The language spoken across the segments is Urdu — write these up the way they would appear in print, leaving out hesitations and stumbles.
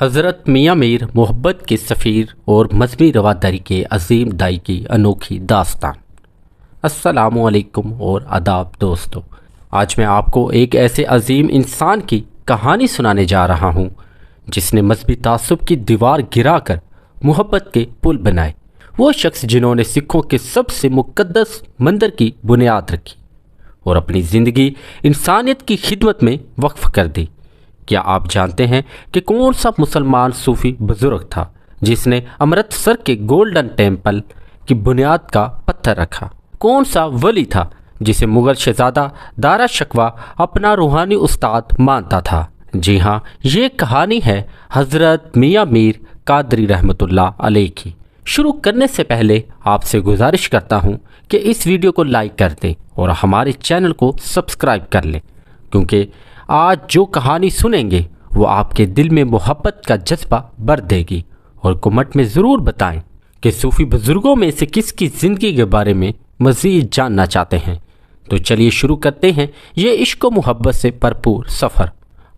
حضرت میاں میر محبت کے سفیر اور مذہبی رواداری کے عظیم دائی کی انوکھی داستان۔ السلام علیکم اور آداب دوستو، آج میں آپ کو ایک ایسے عظیم انسان کی کہانی سنانے جا رہا ہوں جس نے مذہبی تعصب کی دیوار گرا کر محبت کے پل بنائے۔ وہ شخص جنہوں نے سکھوں کے سب سے مقدس مندر کی بنیاد رکھی اور اپنی زندگی انسانیت کی خدمت میں وقف کر دی۔ کیا آپ جانتے ہیں کہ کون سا مسلمان صوفی بزرگ تھا جس نے امرتسر کے گولڈن ٹیمپل کی بنیاد کا پتھر رکھا؟ کون سا ولی تھا جسے مغل شہزادہ دارا شکوہ اپنا روحانی استاد مانتا تھا؟ جی ہاں، یہ کہانی ہے حضرت میاں میر قادری رحمۃ اللہ علیہ کی۔ شروع کرنے سے پہلے آپ سے گزارش کرتا ہوں کہ اس ویڈیو کو لائک کر دیں اور ہمارے چینل کو سبسکرائب کر لیں، کیونکہ آج جو کہانی سنیں گے وہ آپ کے دل میں محبت کا جذبہ بھر دے گی۔ اور کمنٹ میں ضرور بتائیں کہ صوفی بزرگوں میں سے کس کی زندگی کے بارے میں مزید جاننا چاہتے ہیں۔ تو چلیے شروع کرتے ہیں یہ عشق و محبت سے بھرپور سفر۔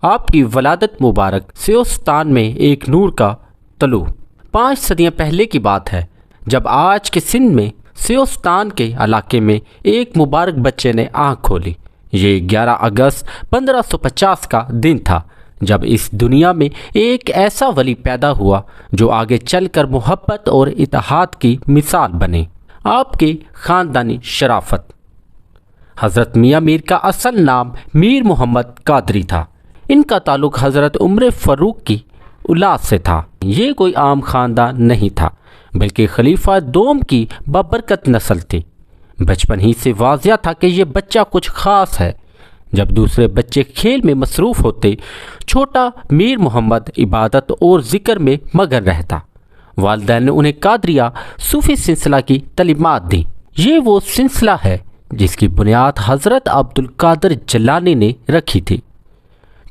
آپ کی ولادت مبارک سیوستان میں ایک نور کا طلوع 5 صدیاں پہلے کی بات ہے، جب آج کے سندھ میں سیوستان کے علاقے میں ایک مبارک بچے نے آنکھ کھولی۔ یہ 11 اگست 1550 کا دن تھا جب اس دنیا میں ایک ایسا ولی پیدا ہوا جو آگے چل کر محبت اور اتحاد کی مثال بنے۔ آپ کی خاندانی شرافت۔ حضرت میاں میر کا اصل نام میر محمد قادری تھا۔ ان کا تعلق حضرت عمر فاروق کی اولاد سے تھا۔ یہ کوئی عام خاندان نہیں تھا بلکہ خلیفہ دوم کی بابرکت نسل تھی۔ بچپن ہی سے واضح تھا کہ یہ بچہ کچھ خاص ہے۔ جب دوسرے بچے کھیل میں مصروف ہوتے، چھوٹا میر محمد عبادت اور ذکر میں مگن رہتا۔ والدین نے انہیں قادریہ صوفی سلسلہ کی تعلیمات دیں۔ یہ وہ سلسلہ ہے جس کی بنیاد حضرت عبد القادر جیلانی نے رکھی تھی۔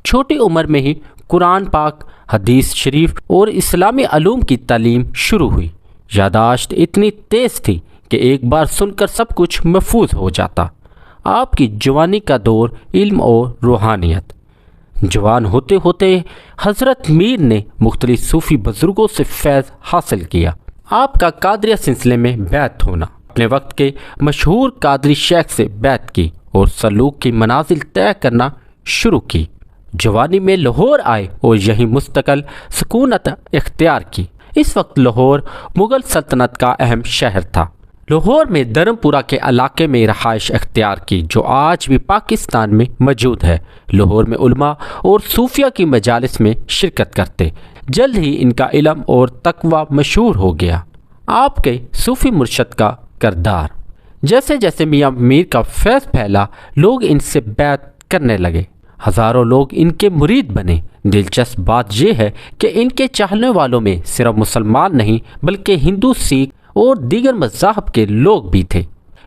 چھوٹی عمر میں ہی قرآن پاک، حدیث شریف اور اسلامی علوم کی تعلیم شروع ہوئی۔ یادداشت اتنی تیز تھی کہ ایک بار سن کر سب کچھ محفوظ ہو جاتا۔ آپ کی جوانی کا دور علم اور روحانیت۔ جوان ہوتے ہوتے حضرت میر نے مختلف صوفی بزرگوں سے فیض حاصل کیا۔ آپ کا قادریہ سلسلے میں بیعت ہونا، اپنے وقت کے مشہور قادری شیخ سے بیعت کی اور سلوک کی منازل طے کرنا شروع کی۔ جوانی میں لاہور آئے اور یہیں مستقل سکونت اختیار کی۔ اس وقت لاہور مغل سلطنت کا اہم شہر تھا۔ لاہور میں دھرم پورہ کے علاقے میں رہائش اختیار کی جو آج بھی پاکستان میں موجود ہے۔ لاہور میں علماء اور صوفیہ کی مجالس میں شرکت کرتے۔ جلد ہی ان کا علم اور تقوی مشہور ہو گیا۔ آپ کے صوفی مرشد کا کردار۔ جیسے جیسے میاں میر کا فیض پھیلا، لوگ ان سے بیعت کرنے لگے۔ ہزاروں لوگ ان کے مرید بنے۔ دلچسپ بات یہ ہے کہ ان کے چاہنے والوں میں صرف مسلمان نہیں بلکہ ہندو، سکھ اور دیگر مذاہب کے لوگ بھی تھے۔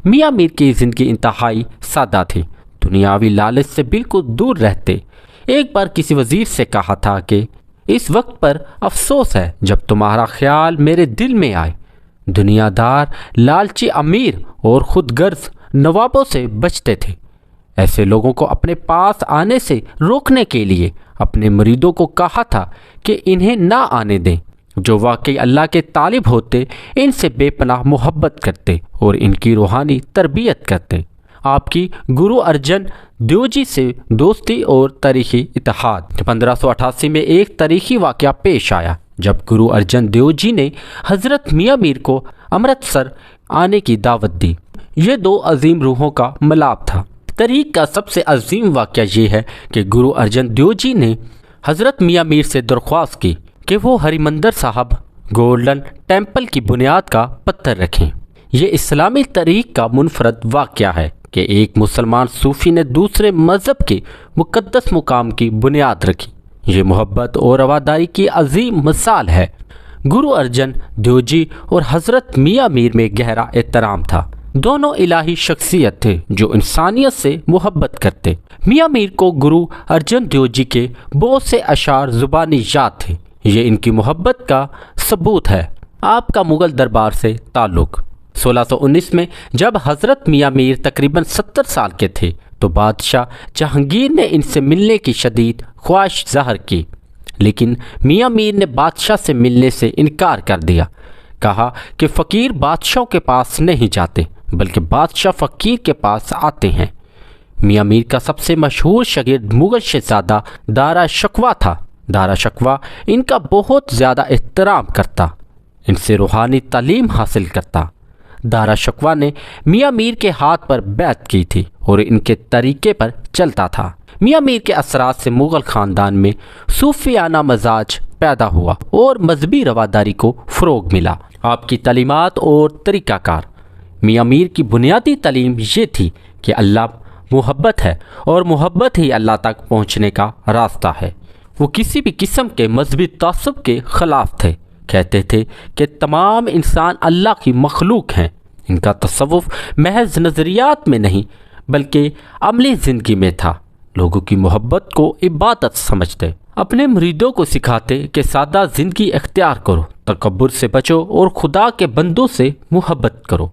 میاں میر کی زندگی انتہائی سادہ تھی، دنیاوی لالچ سے بالکل دور رہتے۔ ایک بار کسی وزیر سے کہا تھا کہ اس وقت پر افسوس ہے جب تمہارا خیال میرے دل میں آئے۔ دنیا دار، لالچی امیر اور خود غرض نوابوں سے بچتے تھے۔ ایسے لوگوں کو اپنے پاس آنے سے روکنے کے لیے اپنے مریدوں کو کہا تھا کہ انہیں نہ آنے دیں۔ جو واقعی اللہ کے طالب ہوتے ان سے بے پناہ محبت کرتے اور ان کی روحانی تربیت کرتے۔ آپ کی گرو ارجن دیو جی سے دوستی اور تاریخی اتحاد۔ 1588 میں ایک تاریخی واقعہ پیش آیا جب گرو ارجن دیو جی نے حضرت میاں میر کو امرتسر آنے کی دعوت دی۔ یہ دو عظیم روحوں کا ملاپ تھا۔ تاریخ کا سب سے عظیم واقعہ یہ ہے کہ گرو ارجن دیو جی نے حضرت میاں میر سے درخواست کی کہ وہ ہری مندر صاحب گولڈن ٹیمپل کی بنیاد کا پتھر رکھیں۔ یہ اسلامی تاریخ کا منفرد واقعہ ہے کہ ایک مسلمان صوفی نے دوسرے مذہب کے مقدس مقام کی بنیاد رکھی۔ یہ محبت اور رواداری کی عظیم مثال ہے۔ گرو ارجن دیو جی اور حضرت میاں میر میں گہرا احترام تھا۔ دونوں الہی شخصیت تھے جو انسانیت سے محبت کرتے۔ میاں میر کو گرو ارجن دیو جی کے بہت سے اشعار زبانی یاد تھے۔ یہ ان کی محبت کا ثبوت ہے۔ آپ کا مغل دربار سے تعلق۔ 1619 میں جب حضرت میاں میر تقریباً 70 سال کے تھے تو بادشاہ جہانگیر نے ان سے ملنے کی شدید خواہش ظاہر کی، لیکن میاں میر نے بادشاہ سے ملنے سے انکار کر دیا۔ کہا کہ فقیر بادشاہوں کے پاس نہیں جاتے بلکہ بادشاہ فقیر کے پاس آتے ہیں۔ میاں میر کا سب سے مشہور شاگرد مغل شہزادہ دارا شکوہ تھا۔ دارا شکوہ ان کا بہت زیادہ احترام کرتا، ان سے روحانی تعلیم حاصل کرتا۔ دارا شکوہ نے میاں میر کے ہاتھ پر بیعت کی تھی اور ان کے طریقے پر چلتا تھا۔ میاں میر کے اثرات سے مغل خاندان میں صوفیانہ مزاج پیدا ہوا اور مذہبی رواداری کو فروغ ملا۔ آپ کی تعلیمات اور طریقہ کار۔ میاں میر کی بنیادی تعلیم یہ تھی کہ اللہ محبت ہے اور محبت ہی اللہ تک پہنچنے کا راستہ ہے۔ وہ کسی بھی قسم کے مذہبی تعصب کے خلاف تھے۔ کہتے تھے کہ تمام انسان اللہ کی مخلوق ہیں۔ ان کا تصوف محض نظریات میں نہیں بلکہ عملی زندگی میں تھا۔ لوگوں کی محبت کو عبادت سمجھتے، اپنے مریدوں کو سکھاتے کہ سادہ زندگی اختیار کرو، تکبر سے بچو اور خدا کے بندوں سے محبت کرو۔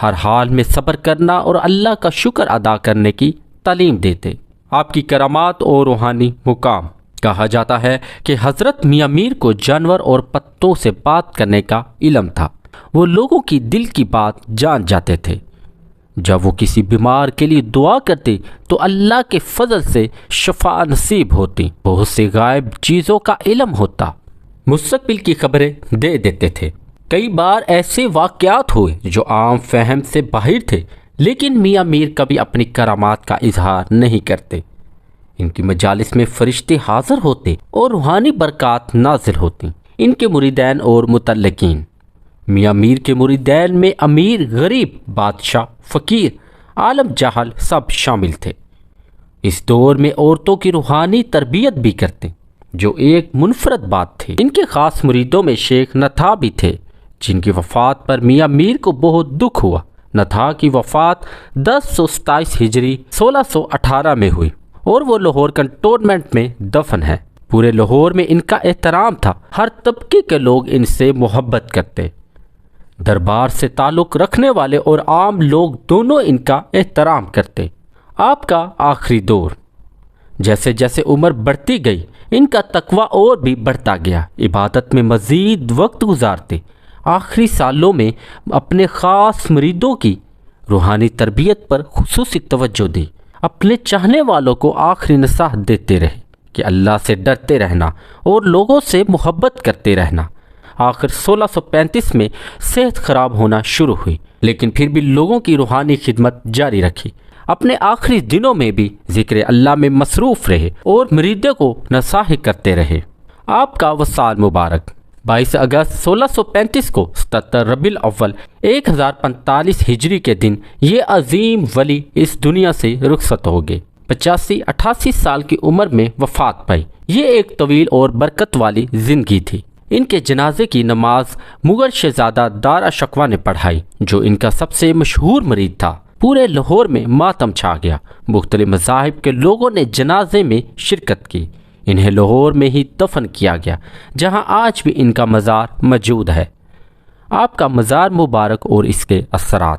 ہر حال میں صبر کرنا اور اللہ کا شکر ادا کرنے کی تعلیم دیتے۔ آپ کی کرامات اور روحانی مقام۔ کہا جاتا ہے کہ حضرت میاں میر کو جانور اور پتوں سے بات کرنے کا علم تھا۔ وہ لوگوں کی دل کی بات جان جاتے تھے۔ جب وہ کسی بیمار کے لیے دعا کرتے تو اللہ کے فضل سے شفا نصیب ہوتی۔ بہت سی غائب چیزوں کا علم ہوتا، مستقبل کی خبریں دے دیتے تھے۔ کئی بار ایسے واقعات ہوئے جو عام فہم سے باہر تھے، لیکن میاں میر کبھی اپنی کرامات کا اظہار نہیں کرتے۔ ان کی مجالس میں فرشتے حاضر ہوتے اور روحانی برکات نازل ہوتی۔ ان کے مریدین اور متعلقین۔ میاں میر کے مریدین میں امیر، غریب، بادشاہ، فقیر، عالم جاہل سب شامل تھے۔ اس دور میں عورتوں کی روحانی تربیت بھی کرتے، جو ایک منفرد بات تھی۔ ان کے خاص مریدوں میں شیخ نتھا بھی تھے، جن کی وفات پر میاں میر کو بہت دکھ ہوا۔ نتھا کی وفات 1027 ہجری 1618 میں ہوئی اور وہ لاہور کنٹونمنٹ میں دفن ہے۔ پورے لاہور میں ان کا احترام تھا۔ ہر طبقے کے لوگ ان سے محبت کرتے۔ دربار سے تعلق رکھنے والے اور عام لوگ دونوں ان کا احترام کرتے۔ آپ کا آخری دور۔ جیسے جیسے عمر بڑھتی گئی، ان کا تقویٰ اور بھی بڑھتا گیا۔ عبادت میں مزید وقت گزارتے۔ آخری سالوں میں اپنے خاص مریدوں کی روحانی تربیت پر خصوصی توجہ دی۔ اپنے چاہنے والوں کو آخری نصیحت دیتے رہے کہ اللہ سے ڈرتے رہنا اور لوگوں سے محبت کرتے رہنا۔ آخر 1635 میں صحت خراب ہونا شروع ہوئی، لیکن پھر بھی لوگوں کی روحانی خدمت جاری رکھی۔ اپنے آخری دنوں میں بھی ذکر اللہ میں مصروف رہے اور مریدوں کو نصاحت کرتے رہے۔ آپ کا وصال مبارک۔ 22 اگست 1635 کو 77 ربیع الاول 1045 ہجری کے دن یہ عظیم ولی اس دنیا سے رخصت ہو گئے۔ 85-88 سال کی عمر میں وفات پائی۔ یہ ایک طویل اور برکت والی زندگی تھی۔ ان کے جنازے کی نماز مغل شہزادہ دارا شکوہ نے پڑھائی، جو ان کا سب سے مشہور مرید تھا۔ پورے لاہور میں ماتم چھا گیا۔ مختلف مذاہب کے لوگوں نے جنازے میں شرکت کی۔ انہیں لاہور میں ہی دفن کیا گیا، جہاں آج بھی ان کا مزار موجود ہے۔ آپ کا مزار مبارک اور اس کے اثرات۔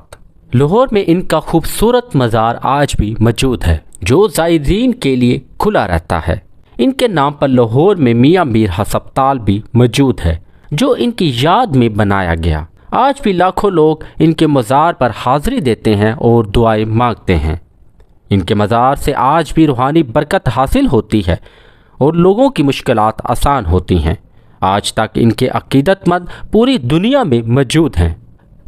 لاہور میں ان کا خوبصورت مزار آج بھی موجود ہے، جو زائرین کے لیے کھلا رہتا ہے۔ ان کے نام پر لاہور میں میاں میر ہسپتال بھی موجود ہے، جو ان کی یاد میں بنایا گیا۔ آج بھی لاکھوں لوگ ان کے مزار پر حاضری دیتے ہیں اور دعائیں مانگتے ہیں۔ ان کے مزار سے آج بھی روحانی برکت حاصل ہوتی ہے اور لوگوں کی مشکلات آسان ہوتی ہیں۔ آج تک ان کے عقیدت مند پوری دنیا میں موجود ہیں۔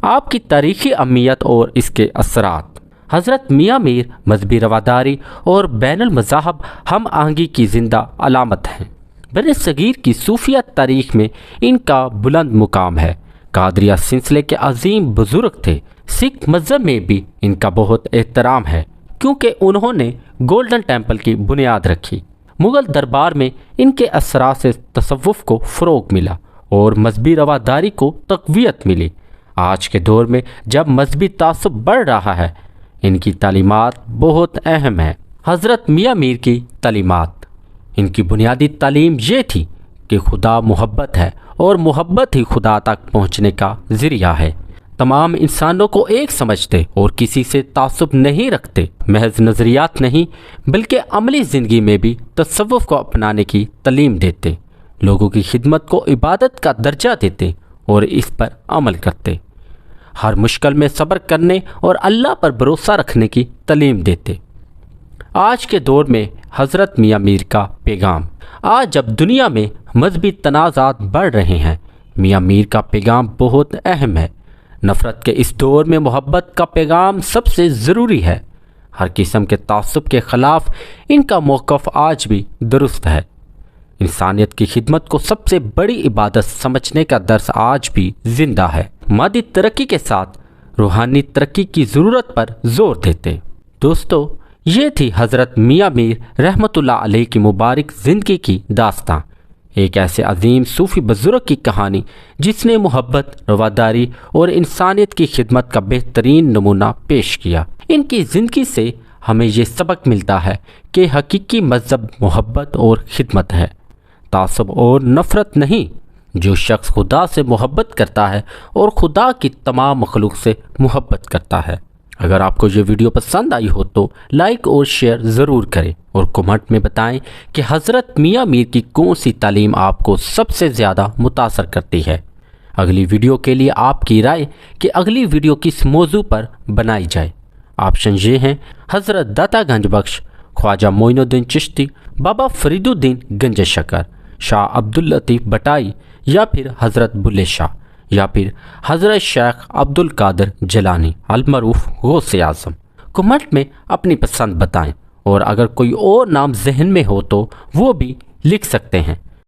آپ کی تاریخی اہمیت اور اس کے اثرات۔ حضرت میاں میر مذہبی رواداری اور بین المذاہب ہم آہنگی کی زندہ علامت ہیں۔ بر صغیر کی صوفیہ تاریخ میں ان کا بلند مقام ہے۔ قادریہ سلسلے کے عظیم بزرگ تھے۔ سکھ مذہب میں بھی ان کا بہت احترام ہے، کیونکہ انہوں نے گولڈن ٹیمپل کی بنیاد رکھی۔ مغل دربار میں ان کے اثرات سے تصوف کو فروغ ملا اور مذہبی رواداری کو تقویت ملی۔ آج کے دور میں جب مذہبی تعصب بڑھ رہا ہے، ان کی تعلیمات بہت اہم ہیں۔ حضرت میاں میر کی تعلیمات۔ ان کی بنیادی تعلیم یہ تھی کہ خدا محبت ہے اور محبت ہی خدا تک پہنچنے کا ذریعہ ہے۔ تمام انسانوں کو ایک سمجھتے اور کسی سے تعصب نہیں رکھتے۔ محض نظریات نہیں بلکہ عملی زندگی میں بھی تصوف کو اپنانے کی تعلیم دیتے۔ لوگوں کی خدمت کو عبادت کا درجہ دیتے اور اس پر عمل کرتے، ہر مشکل میں صبر کرنے اور اللہ پر بھروسہ رکھنے کی تعلیم دیتے۔ آج کے دور میں حضرت میاں میر کا پیغام۔ آج جب دنیا میں مذہبی تنازعات بڑھ رہے ہیں، میاں میر کا پیغام بہت اہم ہے۔ نفرت کے اس دور میں محبت کا پیغام سب سے ضروری ہے۔ ہر قسم کے تعصب کے خلاف ان کا موقف آج بھی درست ہے۔ انسانیت کی خدمت کو سب سے بڑی عبادت سمجھنے کا درس آج بھی زندہ ہے۔ مادی ترقی کے ساتھ روحانی ترقی کی ضرورت پر زور دیتے۔ دوستو، یہ تھی حضرت میاں میر رحمۃ اللہ علیہ کی مبارک زندگی کی داستان، ایک ایسے عظیم صوفی بزرگ کی کہانی جس نے محبت، رواداری اور انسانیت کی خدمت کا بہترین نمونہ پیش کیا۔ ان کی زندگی سے ہمیں یہ سبق ملتا ہے کہ حقیقی مذہب محبت اور خدمت ہے، تعصب اور نفرت نہیں۔ جو شخص خدا سے محبت کرتا ہے اور خدا کی تمام مخلوق سے محبت کرتا ہے۔ اگر آپ کو یہ ویڈیو پسند آئی ہو تو لائک اور شیئر ضرور کریں اور کمنٹ میں بتائیں کہ حضرت میاں میر کی کون سی تعلیم آپ کو سب سے زیادہ متاثر کرتی ہے۔ اگلی ویڈیو کے لیے آپ کی رائے کہ اگلی ویڈیو کس موضوع پر بنائی جائے۔ آپشن یہ ہیں: حضرت داتا گنج بخش، خواجہ معین الدین چشتی، بابا فرید الدین گنج شکر، شاہ عبداللطیف بٹائی، یا پھر حضرت بلے شاہ، یا پھر حضرت شیخ عبد القادر جیلانی المعروف غوث اعظم۔ کمنٹ میں اپنی پسند بتائیں، اور اگر کوئی اور نام ذہن میں ہو تو وہ بھی لکھ سکتے ہیں۔